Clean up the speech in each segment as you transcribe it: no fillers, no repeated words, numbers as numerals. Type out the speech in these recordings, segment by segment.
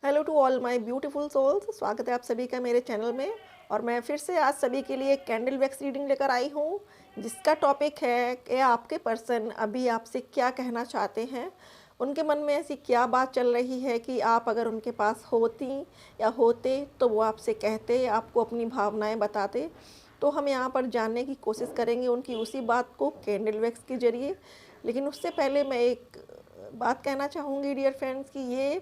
Hello to all my beautiful souls. स्वागत है आप सभी का मेरे चैनल में। और मैं फिर से आज सभी के लिए कैंडल वैक्स रीडिंग लेकर आई हूँ, जिसका टॉपिक है कि आपके पर्सन अभी आपसे क्या कहना चाहते हैं। उनके मन में ऐसी क्या बात चल रही है कि आप अगर उनके पास होती या होते तो वो आपसे कहते, आपको अपनी भावनाएं बताते। तो हम यहाँ पर जानने की कोशिश करेंगे उनकी उसी बात को कैंडल वैक्स के जरिए। लेकिन उससे पहले मैं एक बात कहना चाहूँगी डियर फ्रेंड्स कि ये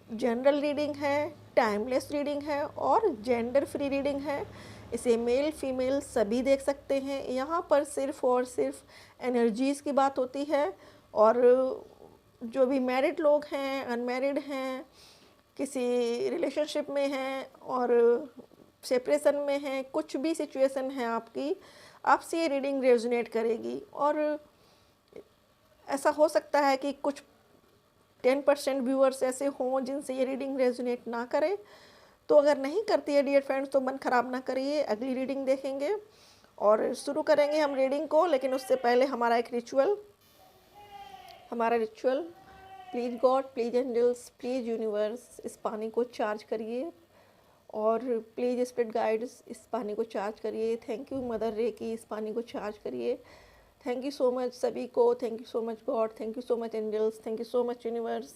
जनरल रीडिंग है, टाइमलेस रीडिंग है और जेंडर फ्री रीडिंग है। इसे मेल फीमेल सभी देख सकते हैं। यहाँ पर सिर्फ और सिर्फ एनर्जीज़ की बात होती है। और जो भी मैरिड लोग हैं, अनमैरिड हैं, किसी रिलेशनशिप में हैं और सेपरेशन में हैं, कुछ भी सिचुएशन है आपकी, आपसे ये रीडिंग रेजोनेट करेगी। और ऐसा हो सकता है कि कुछ 10% व्यूअर्स ऐसे हों जिनसे ये रीडिंग रेजोनेट ना करे। तो अगर नहीं करती है डियर फ्रेंड्स तो मन ख़राब ना करिए, अगली रीडिंग देखेंगे और शुरू करेंगे हम रीडिंग को। लेकिन उससे पहले हमारा ritual, please God, please angels, please universe, इस पानी को चार्ज करिए। और प्लीज़ स्पिरिट गाइड्स, इस पानी को चार्ज करिए। थैंक यू मदर रे की, इस पानी को चार्ज करिए। थैंक यू सो मच सभी को, thank you so much God, thank you so much angels, thank you so much universe.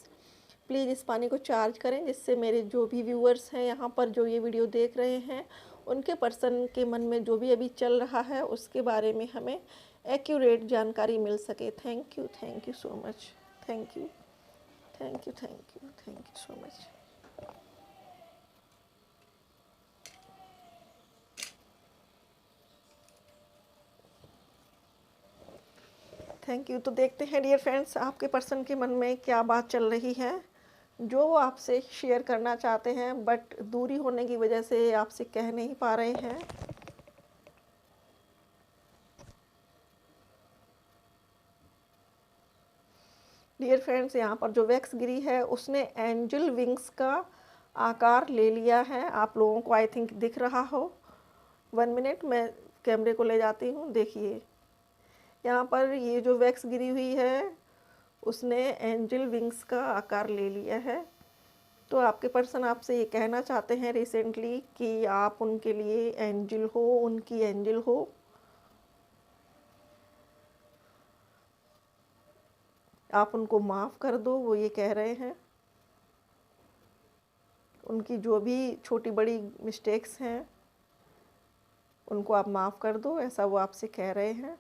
Please इस पानी को चार्ज करें, जिससे मेरे जो भी व्यूअर्स हैं यहाँ पर जो ये वीडियो देख रहे हैं, उनके पर्सन के मन में जो भी अभी चल रहा है उसके बारे में हमें एक्यूरेट जानकारी मिल सके। Thank you so much. Thank you, thank you, thank you, thank you so much. Thank you. तो देखते हैं डियर फ्रेंड्स आपके पर्सन के मन में क्या बात चल रही है, जो वो आपसे शेयर करना चाहते हैं बट दूरी होने की वजह से आपसे कह नहीं पा रहे हैं। डियर फ्रेंड्स, यहाँ पर जो वैक्स गिरी है उसने एंजल विंग्स का आकार ले लिया है। आप लोगों को आई थिंक दिख रहा हो। 1 मिनट, मैं कैमरे को ले जाती हूँ। देखिए यहाँ पर ये जो वैक्स गिरी हुई है उसने एंजल विंग्स का आकार ले लिया है। तो आपके पर्सन आपसे ये कहना चाहते हैं रिसेंटली कि आप उनके लिए एंजल हो, उनकी एंजल हो। आप उनको माफ़ कर दो, वो ये कह रहे हैं। उनकी जो भी छोटी बड़ी मिस्टेक्स हैं उनको आप माफ़ कर दो, ऐसा वो आपसे कह रहे हैं।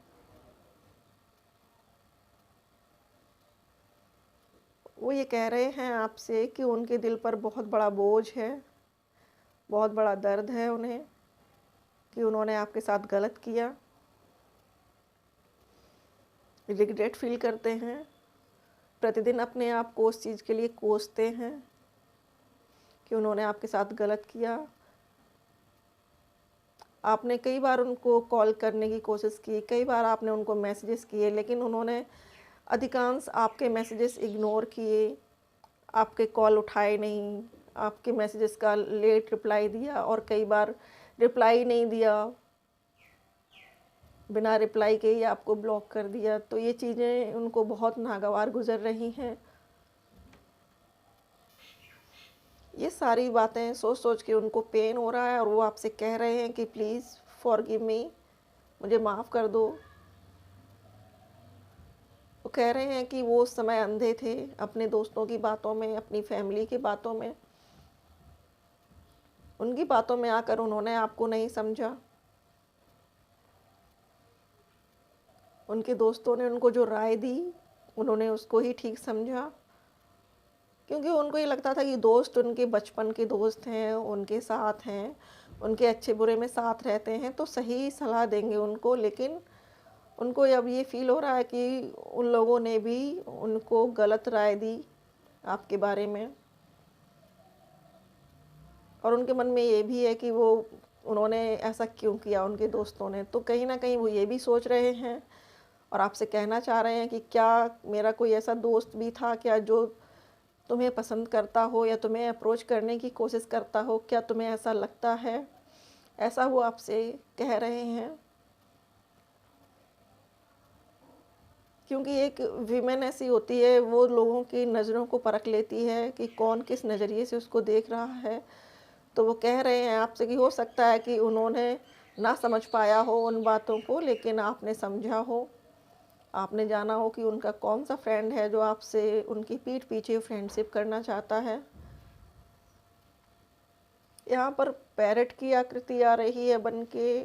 वो ये कह रहे हैं आपसे कि उनके दिल पर बहुत बड़ा बोझ है, बहुत बड़ा दर्द है उन्हें कि उन्होंने आपके साथ गलत किया। रिग्रेट फील करते हैं, प्रतिदिन अपने आप को उस चीज़ के लिए कोसते हैं कि उन्होंने आपके साथ गलत किया। आपने कई बार उनको कॉल करने की कोशिश की, कई बार आपने उनको मैसेजेस किए, लेकिन उन्होंने अधिकांश आपके मैसेजेस इग्नोर किए, आपके कॉल उठाए नहीं, आपके मैसेजेस का लेट रिप्लाई दिया और कई बार रिप्लाई नहीं दिया, बिना रिप्लाई के ही आपको ब्लॉक कर दिया। तो ये चीज़ें उनको बहुत नागवार गुजर रही हैं। ये सारी बातें सोच सोच के उनको पेन हो रहा है और वो आपसे कह रहे हैं कि प्लीज़ फॉरगिव मी, मुझे माफ़ कर दो। वो कह रहे हैं कि वो उस समय अंधे थे अपने दोस्तों की बातों में, अपनी फैमिली की बातों में। उनकी बातों में आकर उन्होंने आपको नहीं समझा। उनके दोस्तों ने उनको जो राय दी उन्होंने उसको ही ठीक समझा, क्योंकि उनको ये लगता था कि दोस्त उनके बचपन के दोस्त हैं, उनके साथ हैं, उनके अच्छे बुरे में साथ रहते हैं तो सही सलाह देंगे उनको। लेकिन उनको अब ये फील हो रहा है कि उन लोगों ने भी उनको गलत राय दी आपके बारे में। और उनके मन में ये भी है कि वो उन्होंने ऐसा क्यों किया, उनके दोस्तों ने। तो कहीं ना कहीं वो ये भी सोच रहे हैं और आपसे कहना चाह रहे हैं कि क्या मेरा कोई ऐसा दोस्त भी था क्या जो तुम्हें पसंद करता हो या तुम्हें अप्रोच करने की कोशिश करता हो, क्या तुम्हें ऐसा लगता है? ऐसा वो आपसे कह रहे हैं। क्योंकि एक वीमेन ऐसी होती है, वो लोगों की नज़रों को परख लेती है कि कौन किस नज़रिए से उसको देख रहा है। तो वो कह रहे हैं आपसे कि हो सकता है कि उन्होंने ना समझ पाया हो उन बातों को, लेकिन आपने समझा हो। आपने जाना हो कि उनका कौन-सा फ्रेंड है जो आपसे उनकी पीठ पीछे फ्रेंडशिप करना चाहता है। यहाँ पर पैरट की आकृति आ रही है बन के।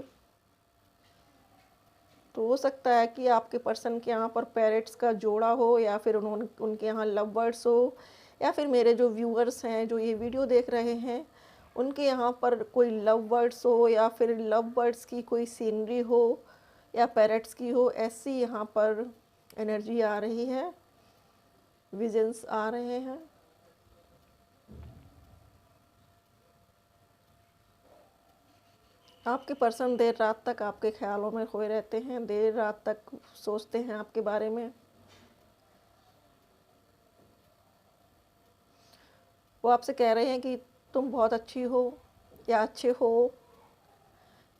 तो हो सकता है कि आपके पर्सन के यहाँ पर पैरट्स का जोड़ा हो, या फिर उन्होंने उनके यहाँ लव बर्ड्स हो, या फिर मेरे जो व्यूअर्स हैं जो ये वीडियो देख रहे हैं उनके यहाँ पर कोई लव बर्ड्स हो, या फिर लव बर्ड्स की कोई सीनरी हो, या पैरट्स की हो। ऐसी यहाँ पर एनर्जी आ रही है, विजन्स आ रहे हैं। आपके पर्सन देर रात तक आपके ख्यालों में खोए रहते हैं, देर रात तक सोचते हैं आपके बारे में। वो आपसे कह रहे हैं कि तुम बहुत अच्छी हो, या अच्छे हो,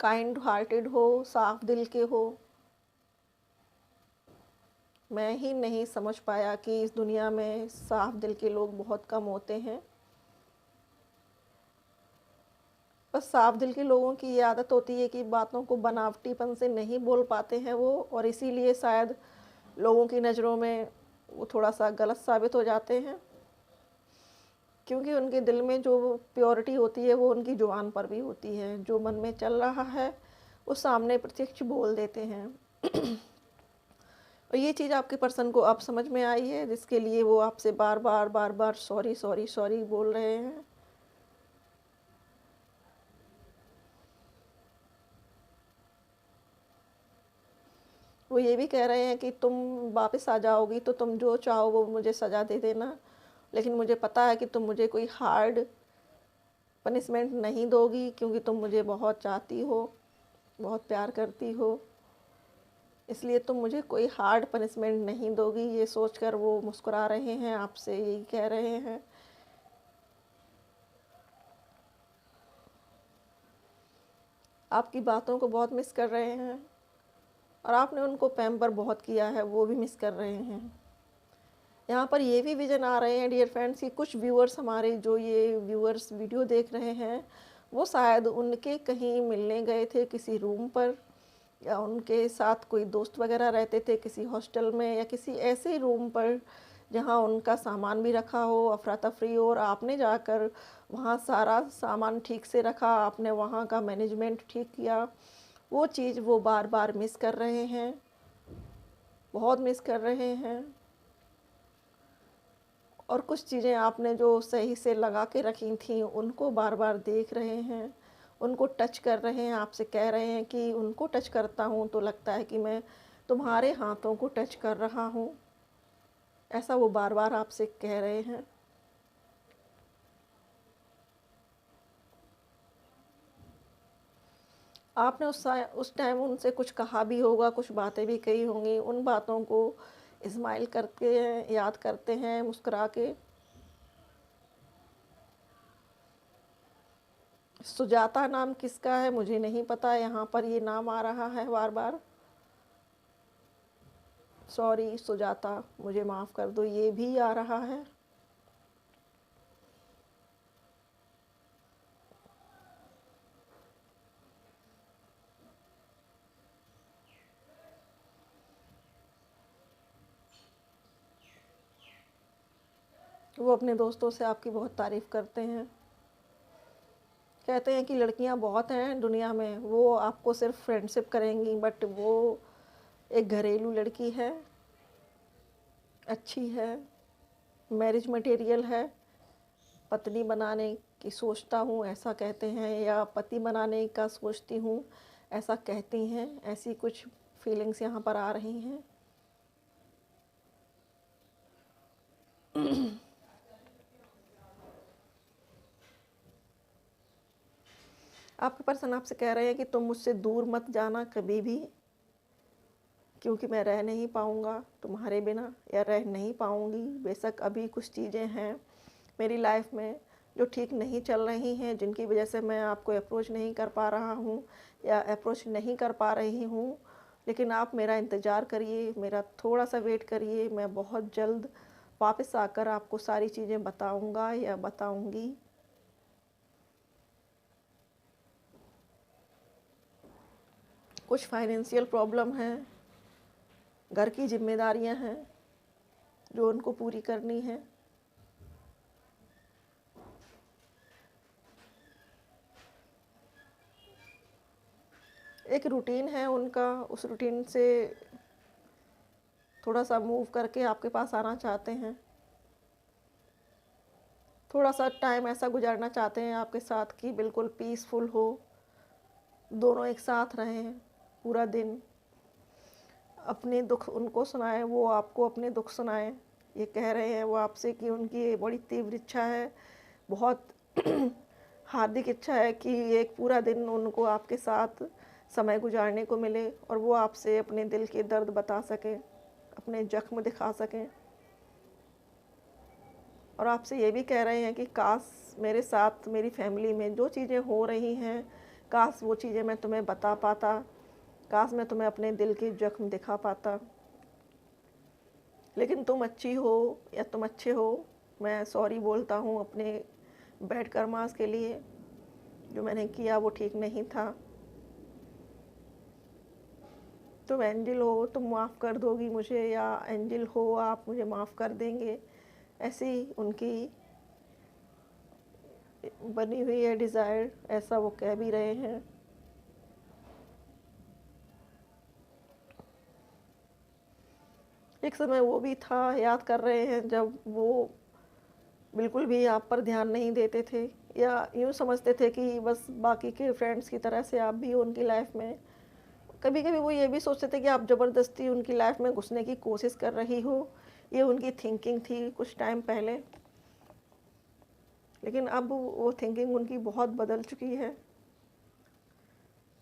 काइंड हार्टेड हो, साफ दिल के हो। मैं ही नहीं समझ पाया कि इस दुनिया में साफ दिल के लोग बहुत कम होते हैं। बस साफ दिल के लोगों की ये आदत होती है कि बातों को बनावटीपन से नहीं बोल पाते हैं वो, और इसीलिए शायद लोगों की नज़रों में वो थोड़ा सा गलत साबित हो जाते हैं। क्योंकि उनके दिल में जो प्योरिटी होती है वो उनकी ज़ुबान पर भी होती है। जो मन में चल रहा है वो सामने प्रत्यक्ष बोल देते हैं। और ये चीज़ आपके पर्सन को अब समझ में आई है, जिसके लिए वो आपसे बार बार बार बार सॉरी सॉरी सॉरी बोल रहे हैं। वो ये भी कह रहे हैं कि तुम वापस आ जाओगी तो तुम जो चाहो वो मुझे सज़ा दे देना, लेकिन मुझे पता है कि तुम मुझे कोई हार्ड पनिशमेंट नहीं दोगी, क्योंकि तुम मुझे बहुत चाहती हो, बहुत प्यार करती हो। इसलिए तुम मुझे कोई हार्ड पनिशमेंट नहीं दोगी। ये सोचकर वो मुस्कुरा रहे हैं, आपसे यही कह रहे हैं। आपकी बातों को बहुत मिस कर रहे हैं, और आपने उनको पैम्पर बहुत किया है, वो भी मिस कर रहे हैं। यहाँ पर ये भी विज़न आ रहे हैं डियर फ्रेंड्स कि कुछ व्यूअर्स हमारे, जो ये व्यूअर्स वीडियो देख रहे हैं, वो शायद उनके कहीं मिलने गए थे किसी रूम पर, या उनके साथ कोई दोस्त वगैरह रहते थे किसी हॉस्टल में, या किसी ऐसे रूम पर जहाँ उनका सामान भी रखा हो, अफरा तफरी हो, और आपने जाकर वहाँ सारा सामान ठीक से रखा, आपने वहाँ का मैनेजमेंट ठीक किया। वो चीज़ वो बार बार मिस कर रहे हैं, बहुत मिस कर रहे हैं। और कुछ चीज़ें आपने जो सही से लगा के रखी थी उनको बार बार देख रहे हैं, उनको टच कर रहे हैं। आपसे कह रहे हैं कि उनको टच करता हूँ तो लगता है कि मैं तुम्हारे हाथों को टच कर रहा हूँ। ऐसा वो बार बार आपसे कह रहे हैं। आपने उस टाइम उनसे कुछ कहा भी होगा, कुछ बातें भी कही होंगी। उन बातों को स्माइल करके याद करते हैं, मुस्कुरा के। सुजाता नाम किसका है मुझे नहीं पता, यहाँ पर ये नाम आ रहा है बार बार। सॉरी सुजाता, मुझे माफ़ कर दो, ये भी आ रहा है। वो अपने दोस्तों से आपकी बहुत तारीफ़ करते हैं, कहते हैं कि लड़कियां बहुत हैं दुनिया में, वो आपको सिर्फ फ्रेंडशिप करेंगी, बट वो एक घरेलू लड़की है, अच्छी है, मैरिज मटेरियल है, पत्नी बनाने की सोचता हूँ ऐसा कहते हैं, या पति बनाने का सोचती हूँ ऐसा कहती हैं। ऐसी कुछ फीलिंग्स यहाँ पर आ रही हैं। आपके पर्सन आपसे कह रहे हैं कि तुम मुझसे दूर मत जाना कभी भी, क्योंकि मैं रह नहीं पाऊँगा तुम्हारे बिना, या रह नहीं पाऊँगी। बेशक अभी कुछ चीज़ें हैं मेरी लाइफ में जो ठीक नहीं चल रही हैं, जिनकी वजह से मैं आपको अप्रोच नहीं कर पा रहा हूँ, या अप्रोच नहीं कर पा रही हूँ, लेकिन आप मेरा इंतज़ार करिए, मेरा थोड़ा सा वेट करिए, मैं बहुत जल्द वापस आकर आपको सारी चीज़ें बताऊंगा या बताऊंगी। कुछ फाइनेंशियल प्रॉब्लम है, घर की जिम्मेदारियां हैं जो उनको पूरी करनी है। एक रूटीन है उनका, उस रूटीन से थोड़ा सा मूव करके आपके पास आना चाहते हैं। थोड़ा सा टाइम ऐसा गुजारना चाहते हैं आपके साथ कि बिल्कुल पीसफुल हो, दोनों एक साथ रहें पूरा दिन। अपने दुख उनको सुनाएं, वो आपको अपने दुख सुनाएं। ये कह रहे हैं वो आपसे कि उनकी बड़ी तीव्र इच्छा है, बहुत हार्दिक इच्छा है कि एक पूरा दिन उनको आपके साथ समय गुजारने को मिले और वो आपसे अपने दिल के दर्द बता सकें, अपने जख्म दिखा सकें। और आपसे ये भी कह रहे हैं कि काश मेरे साथ मेरी फैमिली में जो चीज़ें हो रही हैं, काश वो चीज़ें मैं तुम्हें बता पाता, काश मैं तुम्हें अपने दिल के जख्म दिखा पाता। लेकिन तुम अच्छी हो या तुम अच्छे हो, मैं सॉरी बोलता हूँ अपने बैड कर्मास के लिए। जो मैंने किया वो ठीक नहीं था। तुम एंजल हो, तुम माफ़ कर दोगी मुझे, या एंजल हो आप मुझे माफ़ कर देंगे। ऐसी उनकी बनी हुई है डिज़ायर, ऐसा वो कह भी रहे हैं। एक समय वो भी था, याद कर रहे हैं, जब वो बिल्कुल भी आप पर ध्यान नहीं देते थे, या यूँ समझते थे कि बस बाकी के फ्रेंड्स की तरह से आप भी हो उनकी लाइफ में। कभी कभी वो ये भी सोचते थे कि आप ज़बरदस्ती उनकी लाइफ में घुसने की कोशिश कर रही हो। ये उनकी थिंकिंग थी कुछ टाइम पहले। लेकिन अब वो थिंकिंग उनकी बहुत बदल चुकी है,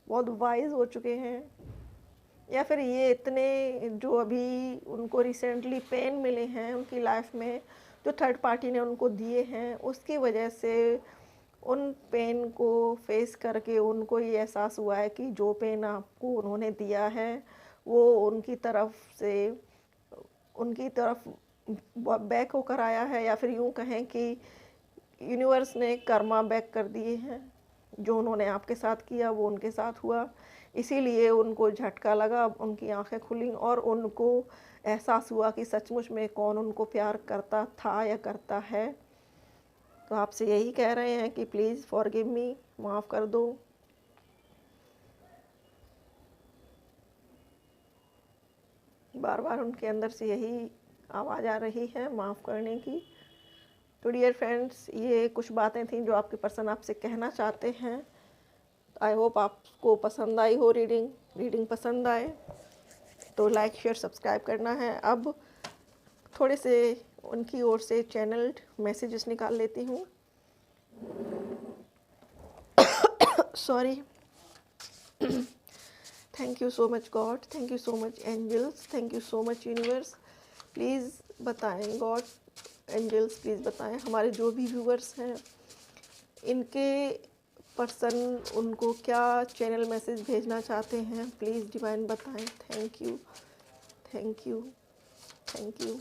बहुत वाइज हो चुके हैं। या फिर ये इतने जो अभी उनको रिसेंटली पेन मिले हैं उनकी लाइफ में, जो थर्ड पार्टी ने उनको दिए हैं, उसकी वजह से उन पेन को फेस करके उनको ये एहसास हुआ है कि जो पेन आपको उन्होंने दिया है वो उनकी तरफ बैक होकर आया है, या फिर यूँ कहें कि यूनिवर्स ने कर्मा बैक कर दिए हैं। जो उन्होंने आपके साथ किया वो उनके साथ हुआ, इसीलिए उनको झटका लगा, उनकी आंखें खुली और उनको एहसास हुआ कि सचमुच में कौन उनको प्यार करता था या करता है। तो आपसे यही कह रहे हैं कि प्लीज़ फॉरगिव मी, माफ़ कर दो। बार बार उनके अंदर से यही आवाज़ आ रही है माफ़ करने की। तो डियर फ्रेंड्स, ये कुछ बातें थी जो आपके पर्सन आपसे कहना चाहते हैं। आई होप आपको पसंद आई हो रीडिंग पसंद आए तो लाइक शेयर सब्सक्राइब करना है। अब थोड़े से उनकी ओर से चैनल्ड मैसेजेस निकाल लेती हूँ। Sorry. Thank you so much God, thank you so much angels, thank you so much universe. Please बताएं गॉड, एंजल्स प्लीज़ बताएं हमारे जो भी व्यूवर्स हैं, इनके पर्सन उनको क्या चैनल मैसेज भेजना चाहते हैं। प्लीज़ डिवाइन बताएं। Thank you, thank you, thank you,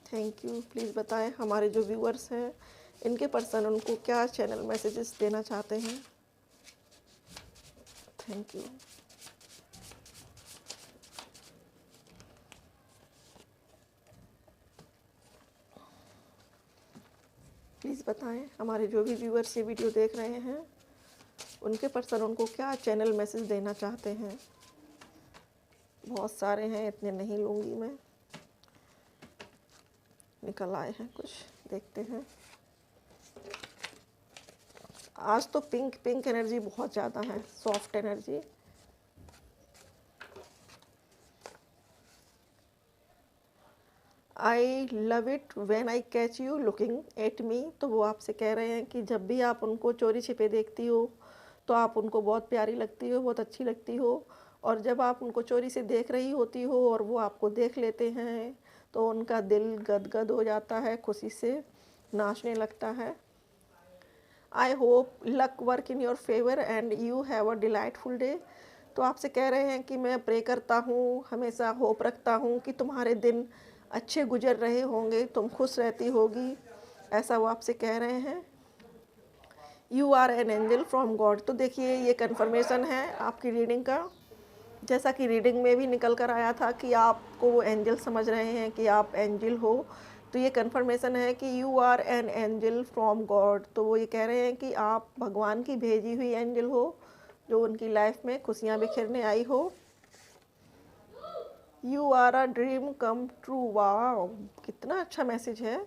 thank you. Please बताएं हमारे जो व्यूअर्स हैं, इनके पर्सन उनको क्या चैनल मैसेजेस देना चाहते हैं। Thank you. प्लीज़ बताएं हमारे जो भी व्यूअर्स ये वीडियो देख रहे हैं, उनके पर्सन उनको क्या चैनल मैसेज देना चाहते हैं। बहुत सारे हैं, इतने नहीं लूँगी मैं, निकल आए हैं कुछ, देखते हैं। आज तो पिंक एनर्जी बहुत ज़्यादा है, soft energy. I love it when I catch you looking at me. तो वो आपसे कह रहे हैं कि जब भी आप उनको चोरी छिपे देखती हो तो आप उनको बहुत प्यारी लगती हो, बहुत अच्छी लगती हो। और जब आप उनको चोरी से देख रही होती हो और वो आपको देख लेते हैं तो उनका दिल गदगद हो जाता है, खुशी से नाचने लगता है। I hope luck work in your favour and you have a delightful day. तो आपसे कह रहे हैं कि मैं प्रे करता हूँ, हमेशा होप रखता हूँ कि तुम्हारे दिन अच्छे गुजर रहे होंगे, तुम खुश रहती होगी, ऐसा वो आपसे कह रहे हैं। You are an angel from God. तो देखिए ये कन्फर्मेशन है आपकी रीडिंग का, जैसा कि रीडिंग में भी निकल कर आया था कि आपको वो एंजल समझ रहे हैं कि आप एंजल हो। तो ये कन्फर्मेशन है कि you are an angel from God. तो वो ये कह रहे हैं कि आप भगवान की भेजी हुई एंजल हो जो उनकी लाइफ में खुशियाँ बिखेरने आई हो। You are a dream come true. वाह, कितना अच्छा मैसेज है।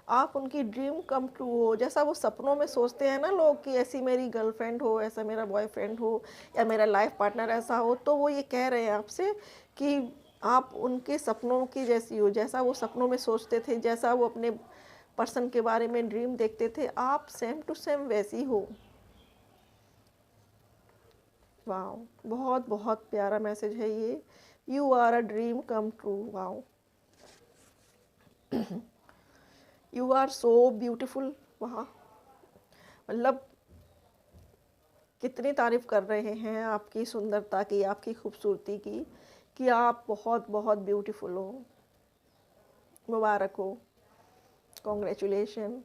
आप उनकी ड्रीम कम ट्रू हो, जैसा वो सपनों में सोचते हैं ना लोग कि ऐसी मेरी गर्लफ्रेंड हो, ऐसा मेरा बॉयफ्रेंड हो, या मेरा लाइफ पार्टनर ऐसा हो। तो वो ये कह रहे हैं आपसे कि आप उनके सपनों की जैसी हो, जैसा वो सपनों में सोचते थे, जैसा वो अपने पर्सन के बारे में ड्रीम देखते थे, आप सेम टू सेम वैसी हो। वाह, बहुत बहुत प्यारा मैसेज है ये। You are a dream come true. वाह, यू आर सो ब्यूटिफुल। वहाँ मतलब कितनी तारीफ़ कर रहे हैं आपकी सुंदरता की, आपकी खूबसूरती की, कि आप बहुत बहुत ब्यूटीफुल हो। मुबारक हो, कॉन्ग्रेचुलेशन।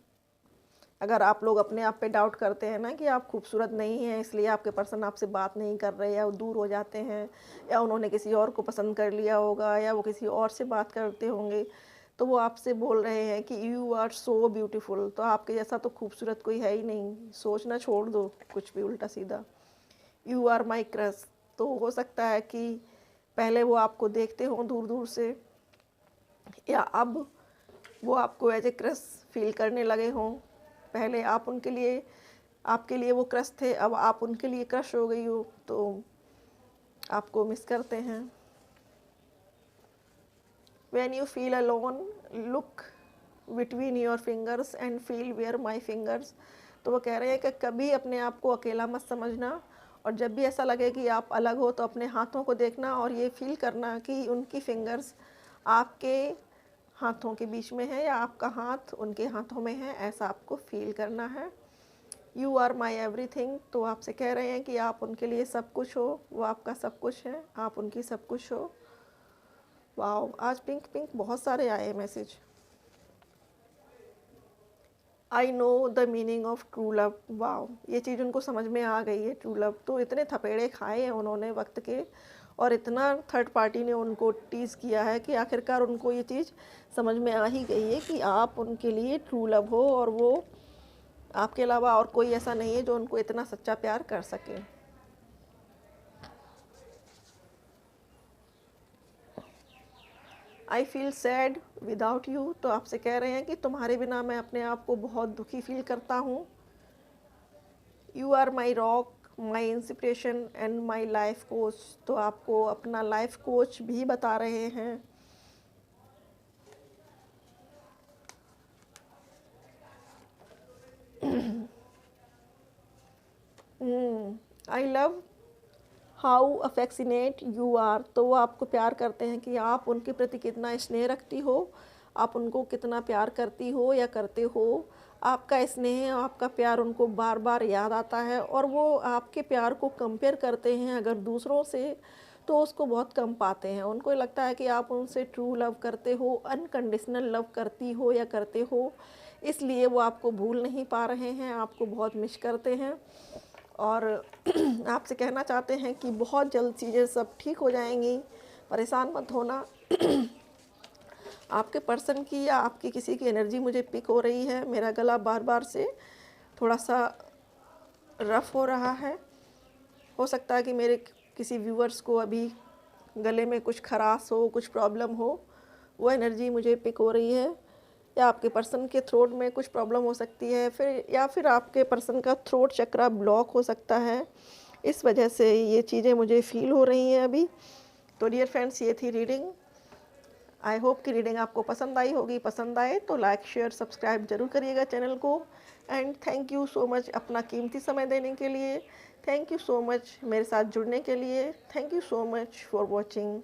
अगर आप लोग अपने आप पे डाउट करते हैं ना कि आप खूबसूरत नहीं हैं, इसलिए आपके पर्सन आपसे बात नहीं कर रहे, या वो दूर हो जाते हैं, या उन्होंने किसी और को पसंद कर लिया होगा, या वो किसी और से बात करते होंगे, तो वो आपसे बोल रहे हैं कि यू आर सो ब्यूटीफुल। तो आपके जैसा तो खूबसूरत कोई है ही नहीं, सोचना छोड़ दो कुछ भी उल्टा सीधा। You are my crush. तो हो सकता है कि पहले वो आपको देखते हों दूर दूर से, या अब वो आपको एज ए क्रश फील करने लगे हों। पहले आप उनके लिए, आपके लिए वो क्रश थे, अब आप उनके लिए क्रश हो गई हो, तो आपको मिस करते हैं। When you feel alone, look between your fingers and feel where my fingers। तो वो कह रहे हैं कि कभी अपने आप को अकेला मत समझना, और जब भी ऐसा लगे कि आप अलग हो तो अपने हाथों को देखना और ये फील करना कि उनकी फिंगर्स आपके हाथों के बीच में है, या आपका हाथ उनके हाथों में है, ऐसा आपको फील करना है। You are my everything. तो आपसे कह रहे हैं कि आप उनके लिए सब कुछ हो, वो आपका सब कुछ है, आप उनकी सब कुछ हो। वाओ, आज पिंक पिंक बहुत सारे आए message. I know the meaning of true love. Wow, ये चीज़ उनको समझ में आ गई है, ट्रू लव। तो इतने थपेड़े खाए हैं उन्होंने वक्त के, और इतना थर्ड पार्टी ने उनको टीज़ किया है कि आखिरकार उनको ये चीज़ समझ में आ ही गई है कि आप उनके लिए ट्रू लव हो, और वो आपके अलावा और कोई ऐसा नहीं है जो उनको इतना सच्चा प्यार कर सके। I feel sad without you. तो आपसे कह रहे हैं कि तुम्हारे बिना मैं अपने आप को बहुत दुखी फील करता हूँ। You are my rock, my inspiration and my life coach. तो आपको अपना लाइफ कोच भी बता रहे हैं। I love how affectionate you are. तो वो आपको प्यार करते हैं कि आप उनके प्रति कितना स्नेह रखती हो, आप उनको कितना प्यार करती हो या करते हो। आपका स्नेह, आपका प्यार उनको बार बार याद आता है, और वो आपके प्यार को कंपेयर करते हैं अगर दूसरों से, तो उसको बहुत कम पाते हैं। उनको लगता है कि आप उनसे ट्रू लव करते हो, अनकंडीशनल लव करती हो या करते हो, इसलिए वो आपको भूल नहीं पा रहे हैं, आपको बहुत मिस करते हैं, और आपसे कहना चाहते हैं कि बहुत जल्द चीज़ें सब ठीक हो जाएंगी, परेशान मत होना। आपके पर्सन की या आपकी किसी की एनर्जी मुझे पिक हो रही है। मेरा गला बार बार से थोड़ा सा रफ़ हो रहा है। हो सकता है कि मेरे किसी व्यूअर्स को अभी गले में कुछ खराश हो, कुछ प्रॉब्लम हो, वो एनर्जी मुझे पिक हो रही है, या आपके पर्सन के थ्रोट में कुछ प्रॉब्लम हो सकती है, या फिर आपके पर्सन का थ्रोट चक्रा ब्लॉक हो सकता है। इस वजह से ये चीज़ें मुझे फील हो रही हैं अभी। तो डियर फ्रेंड्स, ये थी रीडिंग। आई होप कि रीडिंग आपको पसंद आई होगी। पसंद आए तो लाइक शेयर सब्सक्राइब जरूर करिएगा चैनल को। And thank you so much अपना कीमती समय देने के लिए। थैंक यू सो मच मेरे साथ जुड़ने के लिए। Thank you so much for watching.